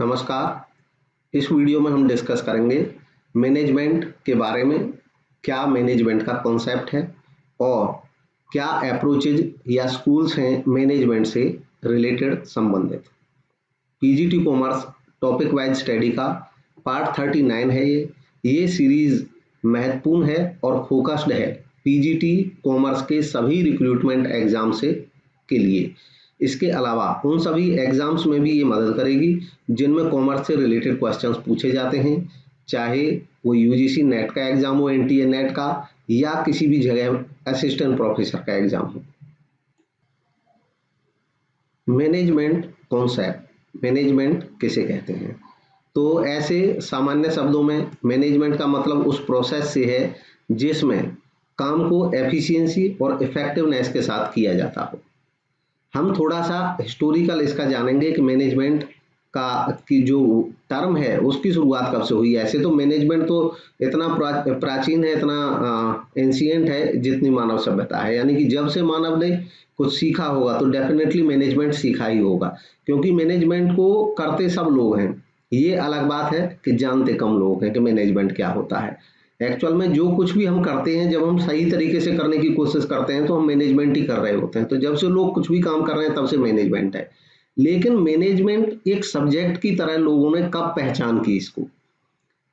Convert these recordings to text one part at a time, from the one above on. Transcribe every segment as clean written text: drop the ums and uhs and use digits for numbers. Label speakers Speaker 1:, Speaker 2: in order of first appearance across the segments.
Speaker 1: नमस्कार। इस वीडियो में हम डिस्कस करेंगे मैनेजमेंट के बारे में, क्या मैनेजमेंट का कॉन्सेप्ट है और क्या अप्रोचेज या स्कूल्स हैं मैनेजमेंट से रिलेटेड संबंधित। PGT commerce topic wise study का पार्ट 39 है। ये सीरीज महत्वपूर्ण है और फोकस्ड है पीजीटी कॉमर्स के सभी रिक्रूटमेंट एग्जाम से के लिए। इसके अलावा उन सभी एग्जाम्स में भी ये मदद करेगी जिनमें कॉमर्स से रिलेटेड क्वेश्चंस पूछे जाते हैं, चाहे वो यूजीसी नेट का एग्जाम हो, एनटीए नेट का, या किसी भी जगह असिस्टेंट प्रोफेसर का एग्जाम हो। मैनेजमेंट कॉन्सेप्ट, मैनेजमेंट किसे कहते हैं? तो ऐसे सामान्य शब्दों में मैनेजमेंट का मतलब उस प्रोसेस से है जिसमें काम को एफिशिएंसी और इफेक्टिवनेस के साथ किया जाता हो। हम थोड़ा सा हिस्टोरिकल इसका जानेंगे कि मैनेजमेंट का की जो टर्म है उसकी शुरुआत कब से हुई। ऐसे तो मैनेजमेंट तो इतना प्राचीन है, इतना एंशिएंट है जितनी मानव सभ्यता है, यानी कि जब से मानव ने कुछ सीखा होगा तो डेफिनेटली मैनेजमेंट सीखा ही होगा, क्योंकि मैनेजमेंट को करते सब लोग हैं। ये अलग बात है कि जानते कम लोग हैं कि मैनेजमेंट क्या होता है। एक्चुअल में जो कुछ भी हम करते हैं, जब हम सही तरीके से करने की कोशिश करते हैं तो हम मैनेजमेंट ही कर रहे होते हैं। तो जब से लोग कुछ भी काम कर रहे हैं तब से मैनेजमेंट है। लेकिन मैनेजमेंट एक सब्जेक्ट की तरह लोगों ने कब पहचान की इसको,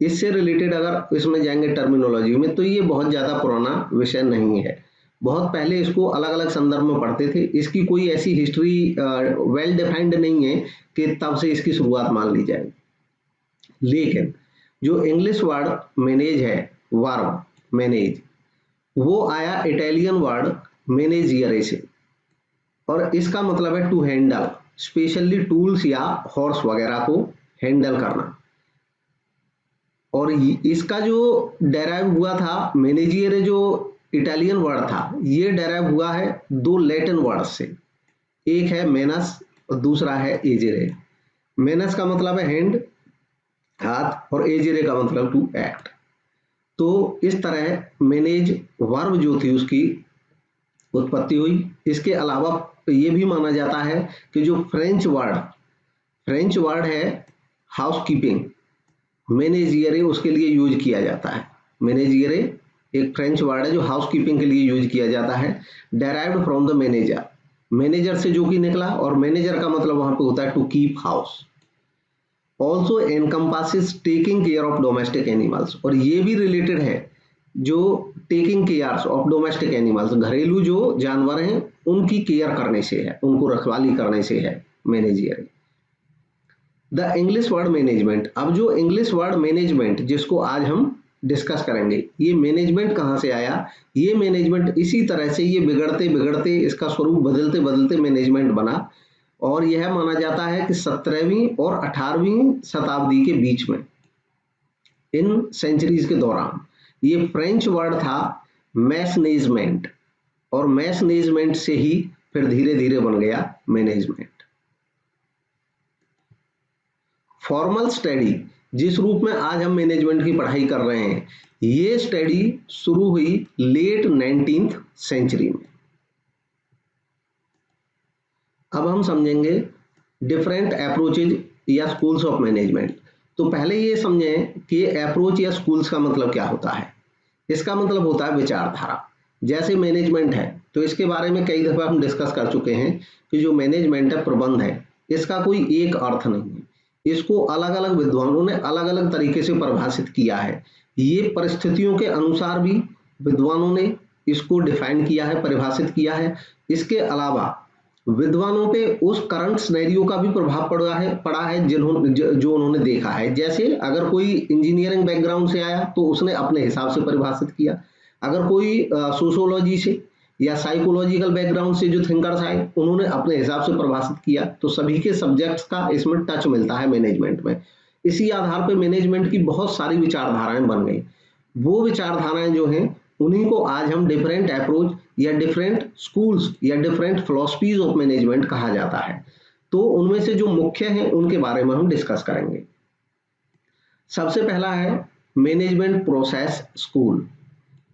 Speaker 1: इससे रिलेटेड अगर इसमें जाएंगे टर्मिनोलॉजी में, तो ये बहुत ज़्यादा पुराना विषय नहीं है। बहुत पहले इसको अलग अलग संदर्भ में पढ़ते थे। इसकी कोई ऐसी हिस्ट्री वेल डिफाइंड नहीं है कि तब से इसकी शुरुआत मान ली जाए। लेकिन जो इंग्लिश वर्ड मैनेज है, वर्ब मैनेज, वो आया इटालियन वर्ड मैनेजियरे से, और इसका मतलब है टू हैंडल, स्पेशली टूल्स या हॉर्स वगैरह को हैंडल करना। और इसका जो डेराइव हुआ था, मैनेजियरे जो इटालियन वर्ड था, ये डेराइव हुआ है दो लैटिन वर्ड्स से। एक है मेनस और दूसरा है एजेरे। मेनस का मतलब है हैंड, हाथ, और एजेरे का मतलब टू एक्ट। तो इस तरह मैनेज वर्ब जो थी उसकी उत्पत्ति हुई। इसके अलावा ये भी माना जाता है कि जो फ्रेंच वर्ड है हाउसकीपिंग, मैनेजियरे उसके लिए यूज किया जाता है। मैनेजियरे एक फ्रेंच वर्ड है जो हाउसकीपिंग के लिए यूज किया जाता है, derived from the manager, manager से जो कि निकला, और मैनेजर का मतलब वहां पे होता है to keep house. Also encompasses taking care of domestic animals, और ये भी रिलेटेड है जो taking care of domestic animals, घरेलू जो जानवर हैं उनकी केयर करने से है, उनको रखवाली करने से है मैनेजियर। द इंग्लिश वर्ड मैनेजमेंट, अब जो इंग्लिश वर्ड मैनेजमेंट जिसको आज हम डिस्कस करेंगे, ये मैनेजमेंट कहाँ से आया? ये मैनेजमेंट इसी तरह से ये बिगड़ते बिगड़ते इसका स्वरूप बदलते बदलते मैनेजमेंट बना, और यह माना जाता है कि 17वीं और 18वीं शताब्दी के बीच में, इन सेंचुरीज के दौरान, ये फ्रेंच वर्ड था मैनेजमेंट, और मैनेजमेंट से ही फिर धीरे धीरे बन गया मैनेजमेंट। फॉर्मल स्टडी, जिस रूप में आज हम मैनेजमेंट की पढ़ाई कर रहे हैं, ये स्टडी शुरू हुई लेट 19th सेंचुरी में। अब हम समझेंगे डिफरेंट अप्रोचेज या स्कूल्स ऑफ मैनेजमेंट। तो पहले ये समझें कि अप्रोच या स्कूल्स का मतलब क्या होता है। इसका मतलब होता है विचारधारा। जैसे मैनेजमेंट है तो इसके बारे में कई दफा हम डिस्कस कर चुके हैं कि जो मैनेजमेंट है, प्रबंध है, इसका कोई एक अर्थ नहीं है। इसको अलग अलग विद्वानों ने अलग अलग तरीके से परिभाषित किया है। ये परिस्थितियों के अनुसार भी विद्वानों ने इसको डिफाइन किया है, परिभाषित किया है। इसके अलावा विद्वानों पे उस करंट सिनेरियो का भी प्रभाव पड़ा है जो उन्होंने देखा है। जैसे अगर कोई इंजीनियरिंग बैकग्राउंड से आया तो उसने अपने हिसाब से परिभाषित किया, अगर कोई सोशियोलॉजी से या साइकोलॉजिकल बैकग्राउंड से जो थिंकर्स आए उन्होंने अपने हिसाब से परिभाषित किया। तो सभी के सब्जेक्ट्स का इसमें टच मिलता है मैनेजमेंट में। इसी आधार पर मैनेजमेंट की बहुत सारी विचारधाराएं बन गई। वो विचारधाराएं जो हैं उन्हीं को आज हम डिफरेंट अप्रोच या डिफरेंट स्कूल्स या डिफरेंट फिलॉसफीज ऑफ मैनेजमेंट कहा जाता है। तो उनमें से जो मुख्य हैं उनके बारे में हम डिस्कस करेंगे। सबसे पहला है management process school.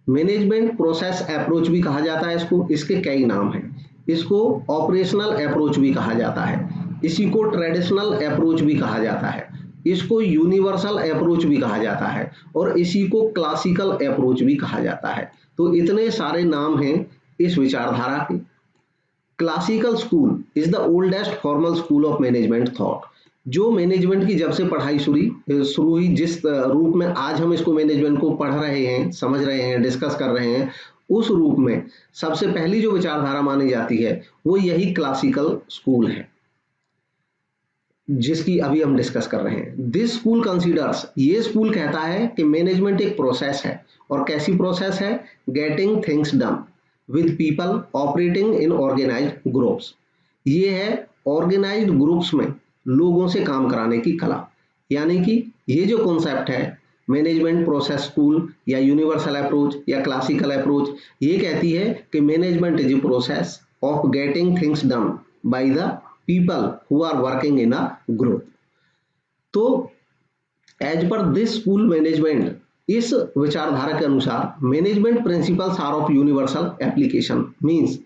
Speaker 1: Management process approach भी कहा जाता है इसको, इसके कई नाम हैं। इसको ऑपरेशनल अप्रोच भी कहा जाता है। इसी को ट्रेडिशनल अप्रोच भी कहा जाता है, इसको यूनिवर्सल अप्रोच भी कहा जाता है और इसी को क्लासिकल अप्रोच भी कहा जाता है। तो इतने सारे नाम हैं इस विचारधारा के। Classical school is the oldest formal school of management thought. जो मैनेजमेंट की जब से पढ़ाई शुरू हुई, जिस रूप में आज हम इसको मैनेजमेंट को पढ़ रहे हैं, समझ रहे हैं, डिस्कस कर रहे हैं, उस रूप में सबसे पहली जो विचारधारा मानी जाती है वो यही क्लासिकल स्कूल है जिसकी अभी हम डिस्कस कर रहे हैं। दिस स्कूल कंसीडर्स, ये स्कूल कहता है कि मैनेजमेंट एक प्रोसेस है। और कैसी प्रोसेस है? Getting things done with people operating in organised groups. ये है ऑर्गेनाइज्ड ग्रुप्स में लोगों से काम कराने की कला। यानी कि ये जो कॉन्सेप्ट है मैनेजमेंट प्रोसेस स्कूल या यूनिवर्सल अप्रोच या क्लासिकल अप्रोच, ये कहती है कि management is a process of getting things done by the people who are working in a group. तो as per this school management, इस विचारधारा के अनुसार management principles are of universal application. Means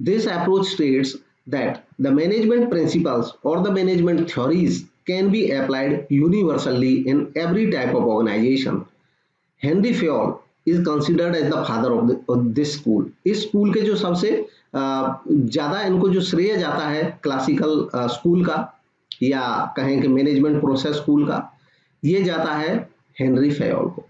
Speaker 1: this approach states that the management principles or the management theories can be applied universally in every type of organization. Henry Fayol is considered as the father of this school. इस school के जो सबसे ज़्यादा इनको जो श्रेय जाता है क्लासिकल स्कूल का या कहें कि मैनेजमेंट प्रोसेस स्कूल का, ये जाता है हेनरी फेयोल को।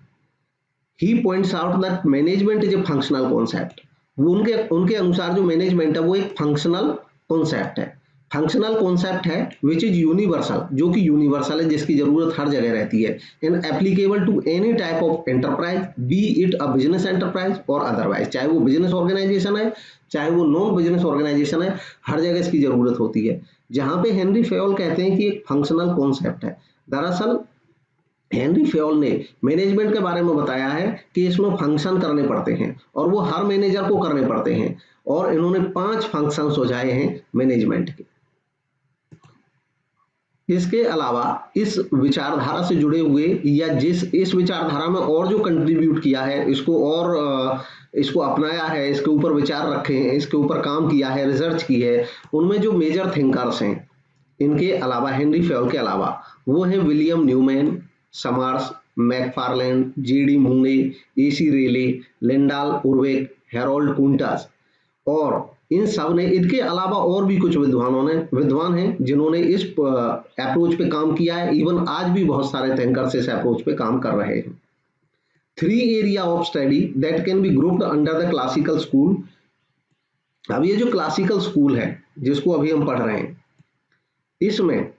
Speaker 1: He points out that management is a functional concept. वो उनके अनुसार जो मैनेजमेंट है वो एक फंक्शनल कॉन्सेप्ट है। फंक्शनल कॉन्सेप्ट है विच इज यूनिवर्सल, जो कि यूनिवर्सल है, जिसकी जरूरत हर जगह रहती है। And applicable to any type of enterprise, be it a business enterprise और अदरवाइज। चाहे वो बिजनेस ऑर्गेनाइजेशन है, चाहे वो नॉन बिजनेस ऑर्गेनाइजेशन है, हर जगह इसकी जरूरत होती है। जहां पे हेनरी फेयोल कहते हैं कि एक फंक्शनल कॉन्सेप्ट है, दरअसल हेनरी फेयोल ने मैनेजमेंट के बारे में बताया है कि इसमें फंक्शन करने पड़ते हैं और वो हर मैनेजर को करने पड़ते हैं। और इन्होंने 5 फंक्शन सुझाए हैं मैनेजमेंट के। इसके अलावा इस विचारधारा से जुड़े हुए या इस विचारधारा में और जो कंट्रीब्यूट किया है, इसको अपनाया है, इसके ऊपर विचार रखे हैं, इसके ऊपर काम किया है, रिसर्च की है, उनमें जो मेजर थिंकर्स हैं इनके अलावा, हेनरी फेयोल के अलावा, वो हैं William Newman, Summers, McFarland, G D. Mooney, A C. Reiley, Lyndall Urwick, Harold Koontz. और इन सब ने, इनके अलावा और भी कुछ विद्वान हैं जिन्होंने इस अप्रोच पे काम किया है। इवन आज भी बहुत सारे थिंकर्स इस अप्रोच पे काम कर रहे हैं। 3 area of study that can be grouped under the classical school. अब ये जो क्लासिकल स्कूल है जिसको अभी हम पढ़ रहे हैं, इसमें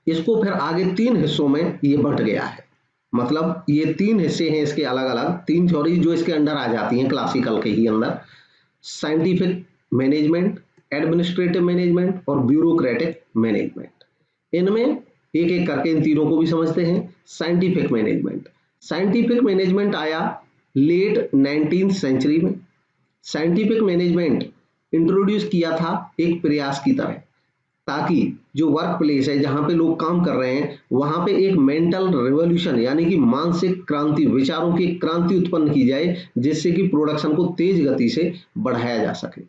Speaker 1: इसको फिर आगे 3 हिस्सों में ये बंट गया है। मतलब ये 3 हिस्से हैं इसके अलग अलग, 3 थ्योरी जो इसके अंडर आ जाती हैं क्लासिकल के ही अंदर। साइंटिफिक मैनेजमेंट, एडमिनिस्ट्रेटिव मैनेजमेंट और ब्यूरोक्रेटिक मैनेजमेंट। इनमें एक एक करके इन तीनों को भी समझते हैं। साइंटिफिक मैनेजमेंट आया लेट 19th सेंचुरी में। साइंटिफिक मैनेजमेंट इंट्रोड्यूस किया था एक प्रयास की तरह, ताकि जो वर्क प्लेस है जहां पे लोग काम कर रहे हैं वहां पे एक मेंटल रिवॉल्यूशन यानी कि मानसिक क्रांति, विचारों की क्रांति उत्पन्न की जाए, जिससे कि प्रोडक्शन को तेज गति से बढ़ाया जा सके।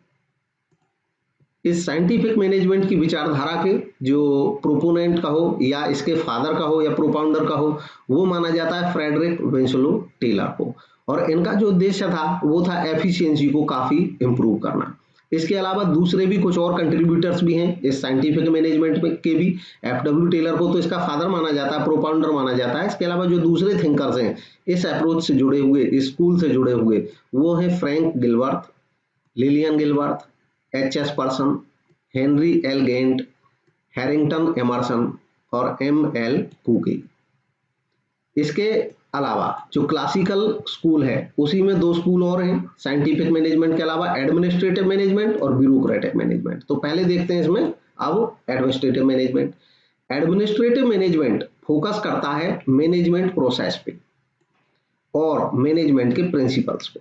Speaker 1: इस साइंटिफिक मैनेजमेंट की विचारधारा के जो प्रोपोनेंट कहो या इसके फादर कहो या प्रोपाउंडर कहो, वो माना जाता है फ्रेडरिक विंसलो टेलर को। और इनका जो उद्देश्य था वो था एफिशिएंसी को काफी इंप्रूव करना। इसके अलावा दूसरे भी कुछ और कंट्रीब्यूटर्स भी हैं इस साइंटिफिक मैनेजमेंट के भी। एफ.डब्ल्यू. टेलर को तो इसका फादर माना जाता है, प्रोपाउंडर माना जाता है। इसके अलावा जो दूसरे थिंकर्स हैं इस अप्रोच से जुड़े हुए, इस स्कूल से जुड़े हुए, वो हैं Frank Gilbert, Lillian Gilbert, H.S. Person, Henry L Gantt, Harrington Emerson और M.L. कुकी। इसके अलावा जो क्लासिकल स्कूल है उसी में 2 स्कूल और हैं साइंटिफिक मैनेजमेंट के अलावा, एडमिनिस्ट्रेटिव मैनेजमेंट और ब्यूरोक्रेटिक मैनेजमेंट। तो पहले देखते हैं इसमें अब administrative management. Administrative management focus करता है मैनेजमेंट प्रोसेस पे और मैनेजमेंट के प्रिंसिपल्स पे।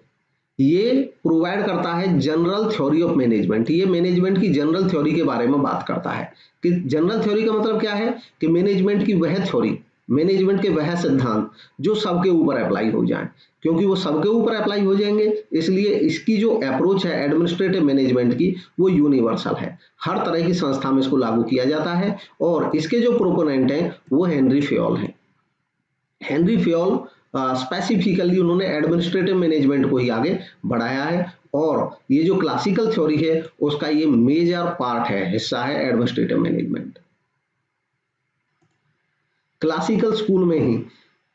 Speaker 1: ये प्रोवाइड करता है जनरल थ्योरी ऑफ मैनेजमेंट। ये मैनेजमेंट की जनरल थ्योरी के बारे में बात करता है कि जनरल थ्योरी का मतलब क्या है कि मैनेजमेंट की वह थ्योरी मैनेजमेंट के वह सिद्धांत जो सबके ऊपर अप्लाई हो जाएं। क्योंकि वो सबके ऊपर अप्लाई हो जाएंगे, इसलिए इसकी जो अप्रोच है एडमिनिस्ट्रेटिव मैनेजमेंट की वो यूनिवर्सल है, हर तरह की संस्था में इसको लागू किया जाता है। और इसके जो प्रोपोनेंट हैं वो हेनरी फेयोल हैं। हेनरी फेयोल स्पेसिफिकली उन्होंने एडमिनिस्ट्रेटिव मैनेजमेंट को ही आगे बढ़ाया है, और ये जो क्लासिकल थ्योरी है उसका ये मेजर पार्ट है, हिस्सा है एडमिनिस्ट्रेटिव मैनेजमेंट। क्लासिकल स्कूल में ही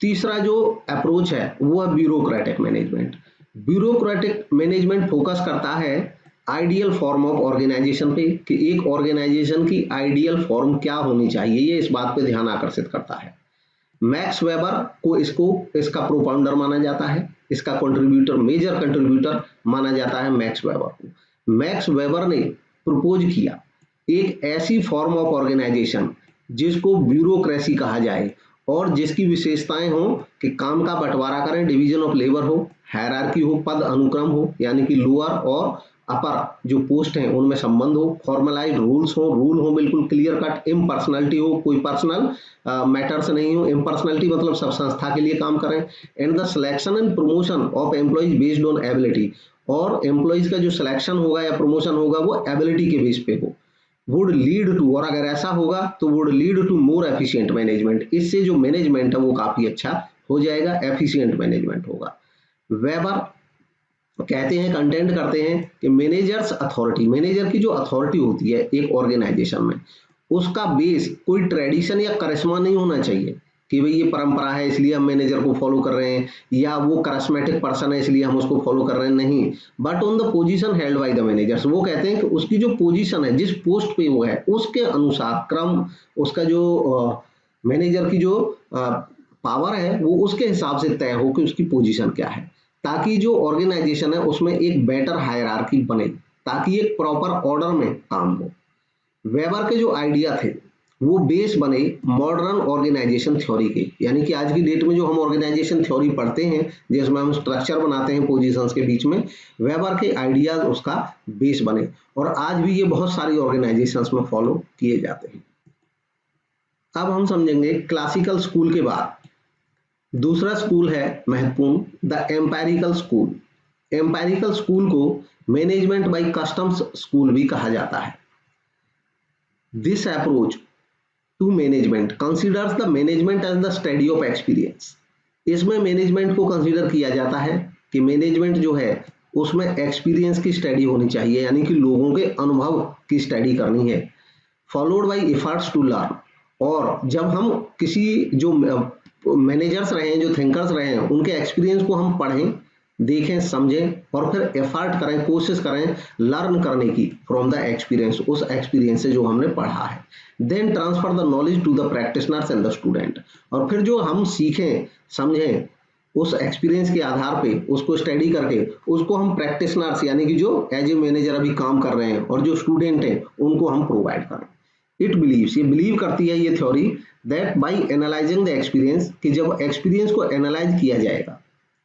Speaker 1: तीसरा जो अप्रोच है वो है bureaucratic management. Bureaucratic management focus करता है आइडियल फॉर्म ऑफ ऑर्गेनाइजेशन पे, कि एक ऑर्गेनाइजेशन की आइडियल फॉर्म क्या होनी चाहिए, ये इस बात पे ध्यान आकर्षित करता है। मैक्स वेबर को इसका प्रोपाउंडर माना जाता है, इसका कंट्रीब्यूटर, मेजर कंट्रीब्यूटर माना जाता है मैक्स वेबर को। मैक्स वेबर ने प्रपोज किया एक ऐसी फॉर्म ऑफ ऑर्गेनाइजेशन जिसको ब्यूरोक्रेसी कहा जाए, और जिसकी विशेषताएं हो कि काम का बंटवारा करें, डिवीजन ऑफ लेबर हो, हायरार्की हो, पद अनुक्रम हो, यानी कि लोअर और अपर जो पोस्ट हैं उनमें संबंध हो, फॉर्मलाइज्ड रूल्स हो, रूल हो बिल्कुल क्लियर कट, इम्पर्सनलिटी हो, कोई पर्सनल मैटर्स नहीं हो, इम्पर्सनलिटी मतलब सब संस्था के लिए काम करें, and the selection and promotion of employees based on ability, और एम्प्लॉइज का जो सिलेक्शन होगा या प्रमोशन होगा वो एबिलिटी के बेस पे हो, वुड लीड टू, और अगर ऐसा होगा तो would lead to more efficient management, इससे जो मैनेजमेंट है वो काफी अच्छा हो जाएगा, एफिशिएंट मैनेजमेंट होगा। वेबर कहते हैं, कंटेंट करते हैं कि मैनेजर्स अथॉरिटी, मैनेजर की जो अथॉरिटी होती है एक ऑर्गेनाइजेशन में, उसका बेस कोई ट्रेडिशन या करिश्मा नहीं होना चाहिए कि भाई ये परंपरा है इसलिए हम मैनेजर को फॉलो कर रहे हैं, या वो करिश्मेटिक पर्सन है इसलिए हम उसको फॉलो कर रहे हैं, नहीं, but on the position held by the managers. वो कहते हैं कि उसकी जो पोजीशन है, जिस पोस्ट पे वो है, उसके अनुसार क्रम, उसका जो मैनेजर की जो पावर है वो उसके हिसाब से तय हो कि उसकी पोजीशन क्या है, ताकि जो ऑर्गेनाइजेशन है उसमें एक बेटर हायरार्की बने, ताकि एक प्रॉपर ऑर्डर में काम हो। वेबर के जो आइडिया थे वो बेस बने मॉडर्न ऑर्गेनाइजेशन थ्योरी के, यानी कि आज की डेट में जो हम ऑर्गेनाइजेशन थ्योरी पढ़ते हैं जिसमें हम स्ट्रक्चर बनाते हैं पोजीशंस के बीच में, वेबर के आइडियाज उसका बेस बने, और आज भी ये बहुत सारी ऑर्गेनाइजेशंस में फॉलो किए जाते हैं। अब हम समझेंगे क्लासिकल स्कूल के बाद दूसरा स्कूल है महत्वपूर्ण, the empirical school. Empirical school को मैनेजमेंट बाय कस्टम्स स्कूल भी कहा जाता है। This approach to management considers the management as the study of experience. इसमें मैनेजमेंट को कंसीडर किया जाता है कि मैनेजमेंट जो है उसमें एक्सपीरियंस की स्टडी होनी चाहिए, यानी कि लोगों के अनुभव की स्टडी करनी है, followed by efforts to learn. और जब हम किसी जो मैनेजर्स रहे हैं, जो थिंकर्स रहे हैं, उनके एक्सपीरियंस को हम पढ़ें, देखें, समझें, और फिर एफर्ट करें, कोशिश करें लर्न करने की फ्रॉम द एक्सपीरियंस, उस एक्सपीरियंस से जो हमने पढ़ा है। Then transfer the knowledge to the practitioners and the student, और फिर जो हम सीखें समझें उस एक्सपीरियंस के आधार पे, उसको स्टडी करके उसको हम प्रैक्टिशनर्स, यानी कि जो एज ए मैनेजर अभी काम कर रहे हैं, और जो स्टूडेंट हैं उनको हम प्रोवाइड करें। इट बिलीव्स, ये बिलीव करती है ये theory, that by analysing the experience, कि जब एक्सपीरियंस को एनालाइज किया जाएगा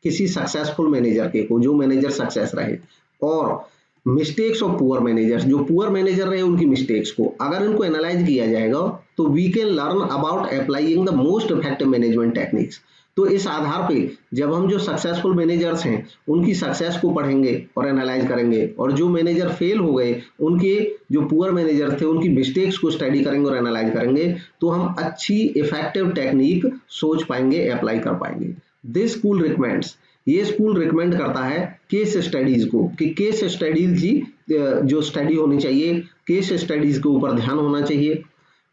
Speaker 1: किसी सक्सेसफुल मैनेजर के को, जो मैनेजर सक्सेस रहे, और मिस्टेक्स ऑफ पुअर मैनेजर्स, जो पुअर मैनेजर रहे उनकी मिस्टेक्स को अगर इनको एनालाइज किया जाएगा, तो we can learn about applying the most effective management techniques. तो इस आधार पे जब हम जो सक्सेसफुल मैनेजर्स हैं उनकी सक्सेस को पढ़ेंगे और एनालाइज करेंगे, और जो मैनेजर फेल हो गए उनके जो पुअर मैनेजर थे उनकी मिस्टेक्स को स्टडी करेंगे और एनालाइज करेंगे, तो हम अच्छी इफेक्टिव टेक्निक सोच पाएंगे, अप्लाई कर पाएंगे। दिस स्कूल रिकमेंड्स, ये स्कूल रिकमेंड करता है केस स्टडीज को, कि केस स्टडीज की जो स्टडी होनी चाहिए, केस स्टडीज के ऊपर ध्यान होना चाहिए,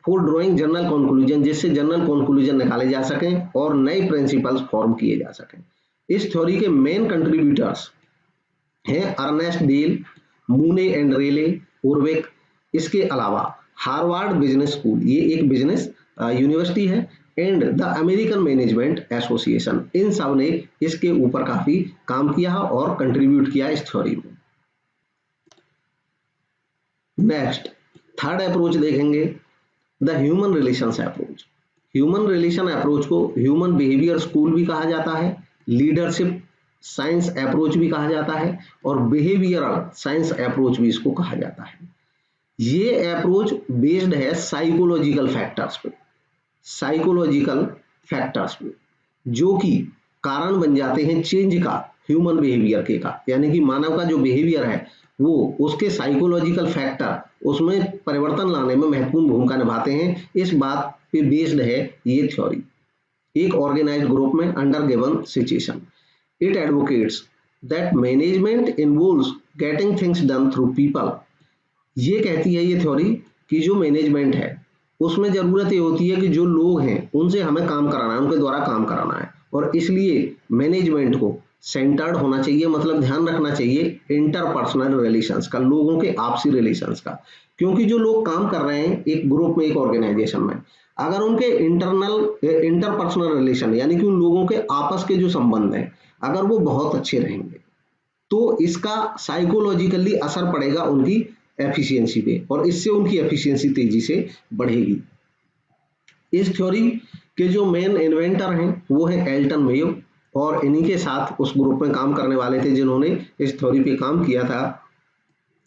Speaker 1: फॉर ड्रॉइंग जनरल कंक्लूजन, जिससे जनरल कंक्लूजन निकाले जा सकें और नए प्रिंसिपल्स फॉर्म किए जा सकें। इस थ्योरी के मेन कंट्रीब्यूटर्स हैं Ernest Dale, Mooney and Reiley, Urwick. इसके अलावा हार्वर्ड बिजनेस स्कूल, ये एक बिजनेस यूनिवर्सिटी है, and the American management association, इन सब ने इसके ऊपर काफी काम किया और कंट्रीब्यूट किया इस थ्योरी में। नेक्स्ट थर्ड अप्रोच देखेंगे, the human relations approach. Human relation approach को ह्यूमन बिहेवियर स्कूल भी कहा जाता है, लीडरशिप साइंस अप्रोच भी कहा जाता है, और बिहेवियरल साइंस अप्रोच भी इसको कहा जाता है। ये अप्रोच बेस्ड है साइकोलॉजिकल फैक्टर्स पे, साइकोलॉजिकल फैक्टर्स पे, जो कि कारण बन जाते हैं चेंज का ह्यूमन बिहेवियर के का, यानी कि मानव का जो बिहेवियर है वो उसके साइकोलॉजिकल फैक्टर उसमें परिवर्तन लाने में महत्वपूर्ण भूमिका निभाते हैं। इस बात पे बेस्ड है ये थ्योरी। एक ऑर्गेनाइज्ड ग्रुप में under given situation, it advocates that management involves getting things done through people. ये कहती है ये थ्योरी कि जो मैनेजमेंट है उसमें जरूरत ये होती है कि जो लोग हैं उनसे हमें काम कराना है, उनके द्वारा काम कराना है, और इसलिए मैनेजमेंट को सेंटर्ड होना चाहिए, मतलब ध्यान रखना चाहिए इंटरपर्सनल रिलेशंस का, लोगों के आपसी रिलेशंस का। क्योंकि जो लोग काम कर रहे हैं एक ग्रुप में, एक ऑर्गेनाइजेशन में, अगर उनके इंटरपर्सनल रिलेशन यानी कि उन लोगों के आपस के जो संबंध हैं अगर वो बहुत अच्छे रहेंगे तो इसका साइकोलॉजिकली असर पड़ेगा उनकी एफिशिएंसी पे, और इससे उनकी एफिशिएंसी तेजी से बढ़ेगी। इस थ्योरी के जो मेन इन्वेंटर हैं वो है एल्टन मेयो, और इन्हीं के साथ उस ग्रुप में काम करने वाले थे जिन्होंने इस थ्योरी पे काम किया था,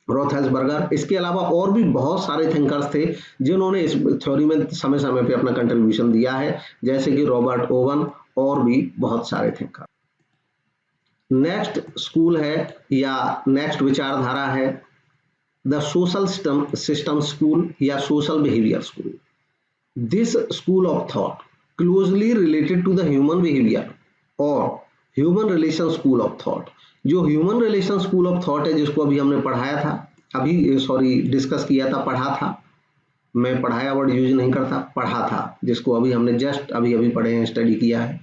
Speaker 1: रोथेल्सबर्गर। इसके अलावा और भी बहुत सारे थिंकर्स थे जिन्होंने इस थ्योरी में समय समय पे अपना कंट्रीब्यूशन दिया है, जैसे कि रॉबर्ट ओवन और भी बहुत सारे थिंकर। नेक्स्ट स्कूल है या नेक्स्ट विचारधारा है द सोशल सिस्टम स्कूल या social behaviour school. This school of thought closely related to the human behaviour और human relation school of thought. जो human relation school of thought है जिसको अभी हमने पढ़ाया था, डिस्कस किया था, पढ़ा था, मैं पढ़ाया वर्ड यूज नहीं करता, पढ़ा था, जिसको अभी हमने जस्ट अभी पढ़े हैं, स्टडी किया है,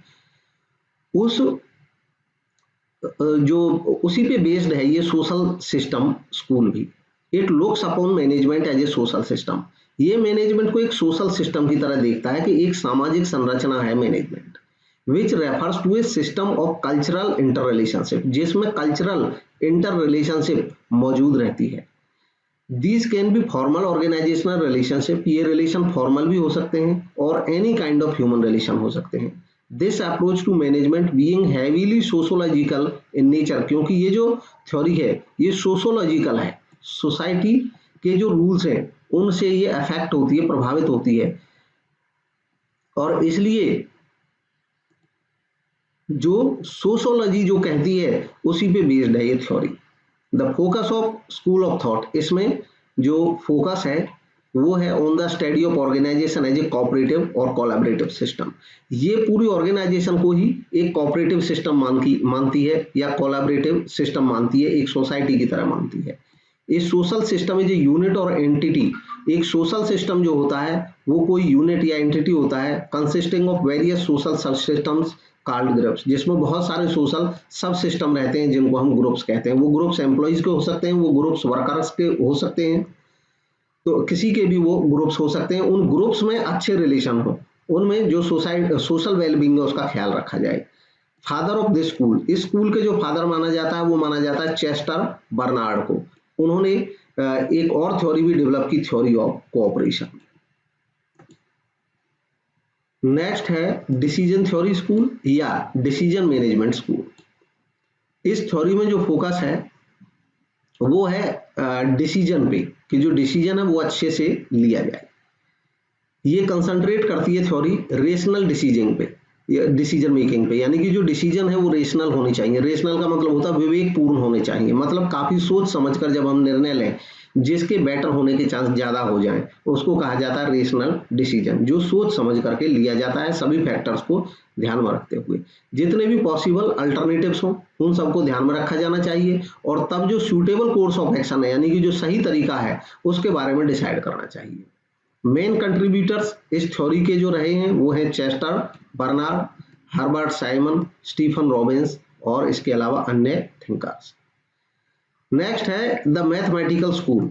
Speaker 1: उसी पे बेस्ड है ये सोशल सिस्टम स्कूल भी। It looks upon management as a social system. ये मैनेजमेंट को एक सोशल सिस्टम की तरह देखता है कि एक सामाजिक संरचना है management, which refers to a system of cultural interrelationship, जिसमें कल्चरल इंटर रिलेशनशिप मौजूद रहती है। These can be formal organisational relationship, ये रिलेशन फॉर्मल भी हो सकते हैं और any kind of human relation हो सकते हैं। This approach to management being heavily sociological in nature, क्योंकि ये जो थ्योरी है ये सोशोलॉजिकल है, सोसाइटी के जो रूल्स हैं उनसे ये अफेक्ट होती है, प्रभावित होती है, और इसलिए जो सोशोलॉजी जो कहती है उसी पे बेस्ड है ये theory. The focus of school of thought, इसमें जो फोकस है वो है on the study of organisation as a cooperative और कोलैबोरेटिव सिस्टम। ये पूरी ऑर्गेनाइजेशन को ही एक कोऑपरेटिव सिस्टम मानती है या कोलैबोरेटिव सिस्टम मानती है, एक सोसाइटी की तरह मानती है। इस social system is a unit और एंटिटी। एक सोशल सिस्टम जो होता है वो कोई यूनिट या एंटिटी होता है कंसिस्टिंग ऑफ वेरियस सोशल सब सिस्टम्स कॉल्ड ग्रुप्स, जिसमें बहुत सारे सोशल सब सिस्टम रहते हैं जिनको हम ग्रुप्स कहते हैं। वो ग्रुप्स एम्प्लॉइज के हो सकते हैं, वो ग्रुप्स वर्कर्स के हो सकते हैं, तो किसी के भी वो ग्रुप्स हो सकते हैं। उन ग्रुप्स में अच्छे रिलेशन हो, उनमें जो सोशल वेलबींग है उसका ख्याल रखा जाए। फादर ऑफ दिस स्कूल, इस स्कूल के जो फादर माना जाता है वो माना जाता है चेस्टर बर्नार्ड को। उन्होंने एक और थ्योरी भी डेवलप की, थ्योरी ऑफ कोऑपरेशन। नेक्स्ट है डिसीजन थ्योरी स्कूल या डिसीजन मैनेजमेंट स्कूल। इस थ्योरी में जो फोकस है वो है डिसीजन पे, कि जो डिसीजन है वो अच्छे से लिया जाए। ये कंसंट्रेट करती है थ्योरी रेशनल डिसीजन पे, डिसीजन मेकिंग पे, यानी कि जो डिसीजन है वो रेशनल होनी चाहिए। रेशनल का मतलब होता है विवेकपूर्ण होने चाहिए, मतलब काफी सोच समझकर जब हम निर्णय लें जिसके बेटर होने के चांस ज्यादा हो जाएं, उसको कहा जाता है रेशनल डिसीजन, जो सोच समझ करके लिया जाता है सभी फैक्टर्स को ध्यान में रखते हुए। जितने भी पॉसिबल अल्टरनेटिव्स हो उन सबको ध्यान में रखा जाना चाहिए, और तब जो सूटेबल कोर्स ऑफ एक्शन है यानी कि जो सही तरीका है उसके बारे में डिसाइड करना चाहिए। मेन कंट्रीब्यूटर्स इस थ्योरी के जो रहे हैं वो हैं Chester Barnard, Herbert Simon, Stephen Robbins और इसके अलावा अन्य थिंकर्स। नेक्स्ट है the mathematical school.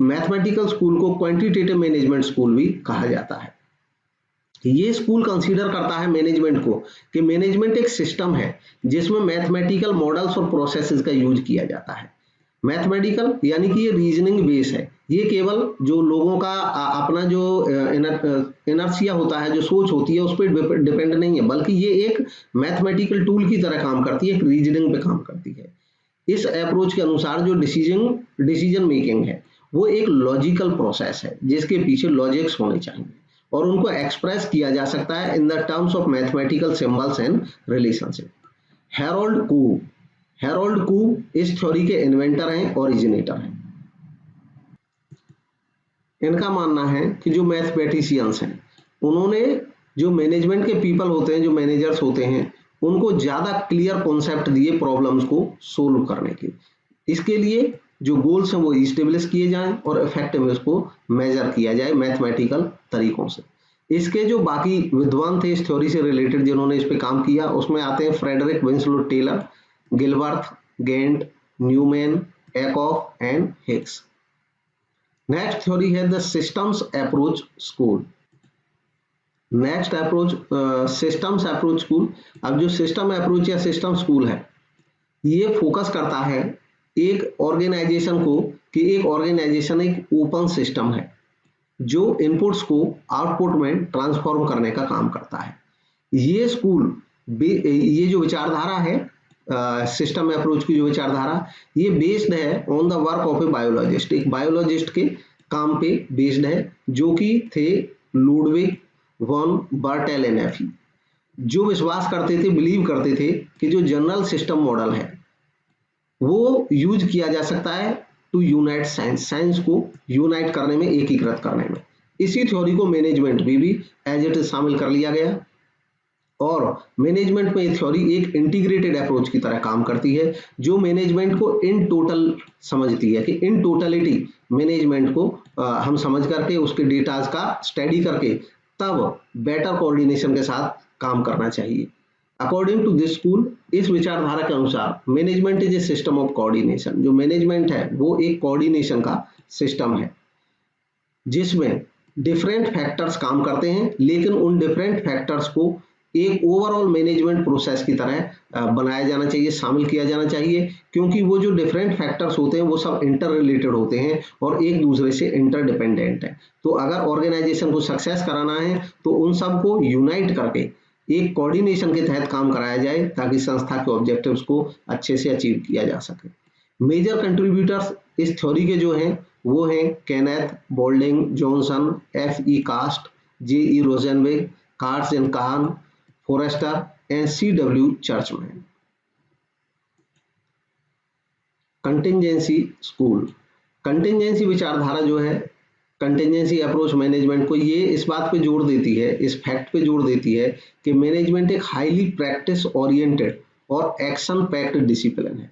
Speaker 1: Mathematical school को क्वांटिटेटिव मैनेजमेंट स्कूल भी कहा जाता है। ये स्कूल कंसीडर करता है मैनेजमेंट को कि मैनेजमेंट एक सिस्टम है जिसमें मैथमेटिकल मॉडल्स और प्रोसेसेस का यूज किया जाता है। मैथमेटिकल यानी कि ये रीजनिंग बेस है, ये केवल जो लोगों का अपना जो इनर्शिया होता है, जो सोच होती है उस पर डिपेंड नहीं है, बल्कि ये एक मैथमेटिकल टूल की तरह काम करती है, एक रीजनिंग पे काम करती है। इस अप्रोच के अनुसार जो डिसीजन मेकिंग है वो एक लॉजिकल प्रोसेस है जिसके पीछे लॉजिक्स होने चाहिए, और उनको एक्सप्रेस किया जा सकता है in the terms of mathematical symbols and relationship. Harold कू इस थ्योरी के इन्वेंटर हैं, ओरिजिनेटर हैं। इनका मानना है कि जो मैथमेटिशियंस हैं उन्होंने जो मैनेजमेंट के पीपल होते हैं, जो मैनेजर्स होते हैं, उनको ज्यादा क्लियर कॉन्सेप्ट दिए प्रॉब्लम्स को सोल्व करने के। इसके लिए जो गोल्स हैं वो इस्टेब्लिश किए जाएं और इफेक्टिवनेस को मेजर किया जाए मैथमेटिकल तरीकों से। इसके जो बाकी विद्वान थे इस थ्योरी से रिलेटेड जिन्होंने इस पे काम किया, उसमें आते हैं Frederick Winslow Taylor, Gilbert, Gantt, Newman, Ackoff and Higgs. Next theory है the systems approach school. Next approach systems approach school. अब जो सिस्टम अप्रोच या सिस्टम स्कूल है ये फोकस करता है एक ऑर्गेनाइजेशन को कि एक ऑर्गेनाइजेशन एक ओपन सिस्टम है जो इनपुट्स को आउटपुट में ट्रांसफॉर्म करने का काम करता है। ये स्कूल ये जो विचारधारा है सिस्टम अप्रोच की जो विचारधारा, ये बेस्ड है on the work of A biologist. एक बायोलॉजिस्ट के काम पे बेस्ड है जो कि थे लुडविग वॉन बर्टेलेनेफी, जो विश्वास करते थे, बिलीव करते थे कि जो जनरल सिस्टम मॉडल है वो यूज किया जा सकता है टू यूनाइट साइंस को यूनाइट करने में, एकीकृत करने में। इसी थ्योरी को मैनेजमेंट में भी एज इट इज शामिल कर लिया गया और मैनेजमेंट में ये थ्योरी एक इंटीग्रेटेड अप्रोच की तरह काम करती है जो मैनेजमेंट को इन टोटल समझती है कि इन टोटलिटी मैनेजमेंट को हम समझ करके उसके डेटाज का स्टडी करके तब बेटर कोऑर्डिनेशन के साथ काम करना चाहिए। अकॉर्डिंग टू दिस स्कूल, इस विचारधारा के अनुसार management is A system of coordination. जो मैनेजमेंट है वो एक कोऑर्डिनेशन का सिस्टम है जिसमें डिफरेंट फैक्टर्स काम करते हैं, लेकिन उन डिफरेंट फैक्टर्स को एक ओवरऑल मैनेजमेंट प्रोसेस की तरह बनाया जाना चाहिए, शामिल किया जाना चाहिए, क्योंकि वो जो डिफरेंट फैक्टर्स होते हैं वो सब इंटर रिलेटेड होते हैं और एक दूसरे से इंटरडिपेंडेंट है। तो अगर ऑर्गेनाइजेशन को सक्सेस कराना है तो उन सब को यूनाइट करके एक कोऑर्डिनेशन के तहत काम कराया जाए ताकि संस्था के ऑब्जेक्टिव्स को अच्छे से अचीव किया जा सके। मेजर कंट्रीब्यूटर्स इस थ्योरी के जो हैं वो हैं Kenneth, Boulding, Johnson, F.E. Kast, J.E. Rosenberg, Katz and Kahn, Forrester and C.W. Churchman. Contingency school. Contingency विचारधारा जो है, कंटिंजेंसी अप्रोच मैनेजमेंट को ये इस बात पे जोर देती है, इस फैक्ट पे जोर देती है कि मैनेजमेंट एक हाईली प्रैक्टिस ओरिएंटेड और एक्शन पैक्ड डिसिप्लिन है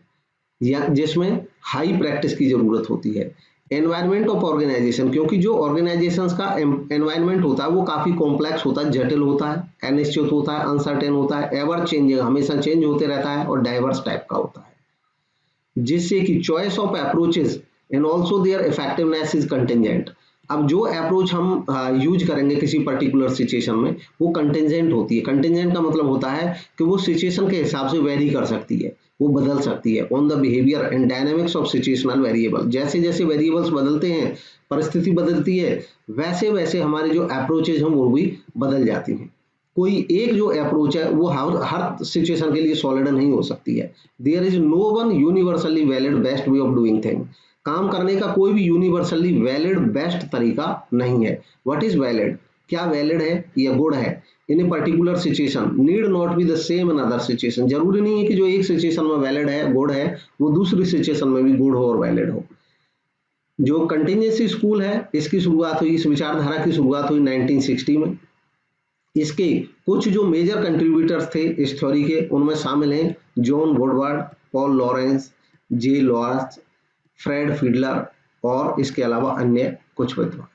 Speaker 1: या जिसमें हाई प्रैक्टिस की जरूरत होती है। एनवायरनमेंट ऑफ ऑर्गेनाइजेशन, क्योंकि जो ऑर्गेनाइजेशंस का एनवायरनमेंट होता है वो काफी कॉम्प्लेक्स होता है, जटिल होता है, अनिश्चित होता है, अनसर्टेन होता है, एवर चेंजिंग, हमेशा चेंज होते रहता है और डाइवर्स टाइप का होता है, जिससे कि choice of approaches and also their effectiveness is contingent. अब जो अप्रोच हम यूज करेंगे किसी पर्टिकुलर सिचुएशन में वो कंटिंजेंट होती है। कंटिंजेंट का मतलब होता है कि वो सिचुएशन के हिसाब से वेरी कर सकती है, वो बदल सकती है on the behaviour and dynamics of situational variable. जैसे जैसे वेरिएबल्स बदलते हैं, परिस्थिति बदलती है, वैसे वैसे हमारे जो अप्रोचेज हैं वो भी बदल जाती हैं। कोई एक जो अप्रोच है वो हर सिचुएशन के लिए सॉलिड नहीं हो सकती है। There is no one universally valid best way of doing thing. काम करने का कोई भी यूनिवर्सली वैलिड बेस्ट तरीका नहीं है। व्हाट इज वैलिड, क्या वैलिड है या गुड है in a particular situation need not be the same in other situation. जरूरी नहीं है कि जो एक सिचुएशन में वैलिड है, गुड है, वो दूसरी सिचुएशन में भी गुड हो और वैलिड हो। जो कंटिंजेंसी स्कूल है इसकी शुरुआत हुई, इस विचारधारा की शुरुआत हुई 1960 में। इसके कुछ जो मेजर कंट्रीब्यूटर्स थे इस थ्योरी के उनमें शामिल हैं जॉन वुडवर्ड, पॉल लॉरेंस, जे लॉरेंस, फ्रेड फिडलर और इसके अलावा अन्य कुछ विद्वान।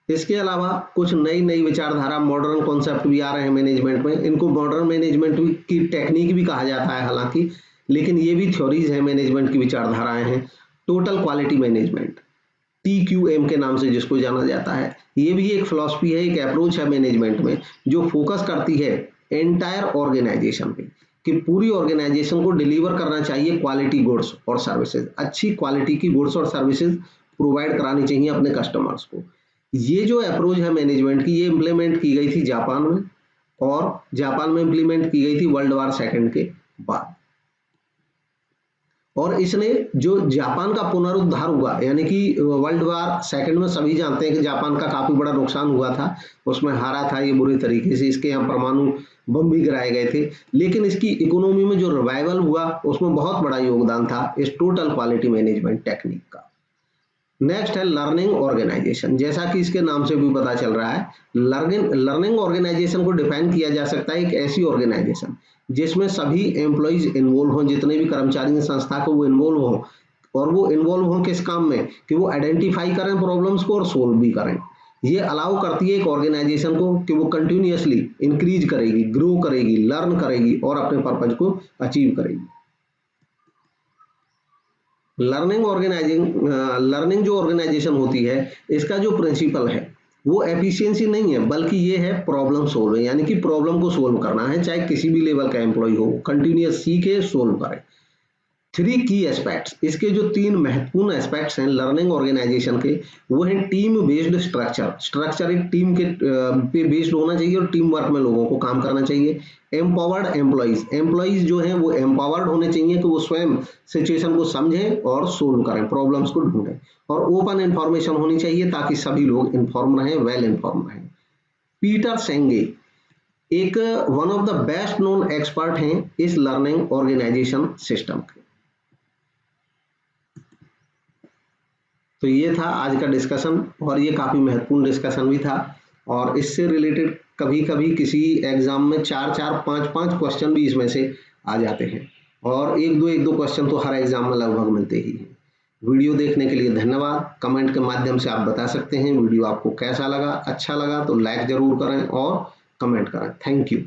Speaker 1: इसके अलावा कुछ नई नई विचारधारा, मॉडर्न कॉन्सेप्ट भी आ रहे हैं मैनेजमेंट में। इनको मॉडर्न मैनेजमेंट की टेक्निक भी कहा जाता है हालांकि, लेकिन ये भी थ्योरीज है, मैनेजमेंट की विचारधाराएं हैं। टोटल क्वालिटी मैनेजमेंट, TQM के नाम से जिसको जाना जाता है, ये भी एक फिलॉसफी है, एक अप्रोच है मैनेजमेंट में जो फोकस करती है एंटायर ऑर्गेनाइजेशन पे कि पूरी ऑर्गेनाइजेशन को डिलीवर करना चाहिए क्वालिटी गुड्स और सर्विसेज, अच्छी क्वालिटी की गुड्स और सर्विसेज प्रोवाइड करानी चाहिए अपने कस्टमर्स को। ये जो अप्रोच है मैनेजमेंट की, ये इंप्लीमेंट की गई थी जापान में और जापान में इंप्लीमेंट की गई थी वर्ल्ड वॉर सेकंड के बाद। और इसने जो जापान का पुनरुद्धार हुआ, यानी कि वर्ल्ड वार सेकंड में सभी जानते हैं कि जापान का काफी बड़ा नुकसान हुआ था, उसमें हारा था ये बुरी तरीके से, इसके यहाँ परमाणु बम भी गिराए गए थे, लेकिन इसकी इकोनॉमी में जो रिवाइवल हुआ उसमें बहुत बड़ा योगदान था इस टोटल क्वालिटी मैनेजमेंट टेक्निक का। नेक्स्ट है लर्निंग ऑर्गेनाइजेशन। जैसा कि इसके नाम से भी पता चल रहा है, लर्निंग ऑर्गेनाइजेशन को डिफाइन किया जा सकता है एक ऐसी ऑर्गेनाइजेशन जिसमें सभी एम्प्लॉइज इन्वॉल्व हों, जितने भी कर्मचारी हैं संस्था को वो इन्वॉल्व हों, और वो इन्वॉल्व हों किस काम में कि वो आइडेंटिफाई करें प्रॉब्लम्स को और सोल्व भी करें। ये अलाउ करती है एक ऑर्गेनाइजेशन को कि वो कंटिन्यूअसली इंक्रीज करेगी, ग्रो करेगी, लर्न करेगी और अपने पर्पज को अचीव करेगी। लर्निंग जो ऑर्गेनाइजेशन होती है, इसका जो प्रिंसिपल है वो एफिशिएंसी नहीं है, बल्कि ये है प्रॉब्लम सोल्व, यानी कि प्रॉब्लम को सोल्व करना है, चाहे किसी भी लेवल का एम्प्लॉय हो, कंटिन्यूअस सीखे सोल्व करे। 3 की एस्पेक्ट्स, इसके जो 3 महत्वपूर्ण एस्पेक्ट्स हैं लर्निंग ऑर्गेनाइजेशन के, वो है टीम बेस्ड स्ट्रक्चर एक टीम के पे बेस्ड होना चाहिए और टीम वर्क में लोगों को काम करना चाहिए। एम्पावर्ड एम्प्लॉइज जो हैं वो एम्पावर्ड होने चाहिए कि वो स्वयं सिचुएशन को समझें और सोल्व करें, प्रॉब्लम्स को ढूंढें, और ओपन इंफॉर्मेशन होनी चाहिए ताकि सभी लोग इन्फॉर्म रहें, वेल इन्फॉर्म रहें। पीटर सेंगे एक one of the best known expert हैं इस लर्निंग ऑर्गेनाइजेशन सिस्टम के। तो ये था आज का डिस्कशन, और ये काफी महत्वपूर्ण डिस्कशन भी था, और इससे रिलेटेड कभी कभी किसी एग्जाम में 4-4, 5-5 क्वेश्चन भी इसमें से आ जाते हैं, और एक दो क्वेश्चन तो हर एग्जाम में लगभग मिलते ही हैं। वीडियो देखने के लिए धन्यवाद। कमेंट के माध्यम से आप बता सकते हैं वीडियो आपको कैसा लगा, अच्छा लगा तो लाइक जरूर करें और कमेंट करें। Thank you.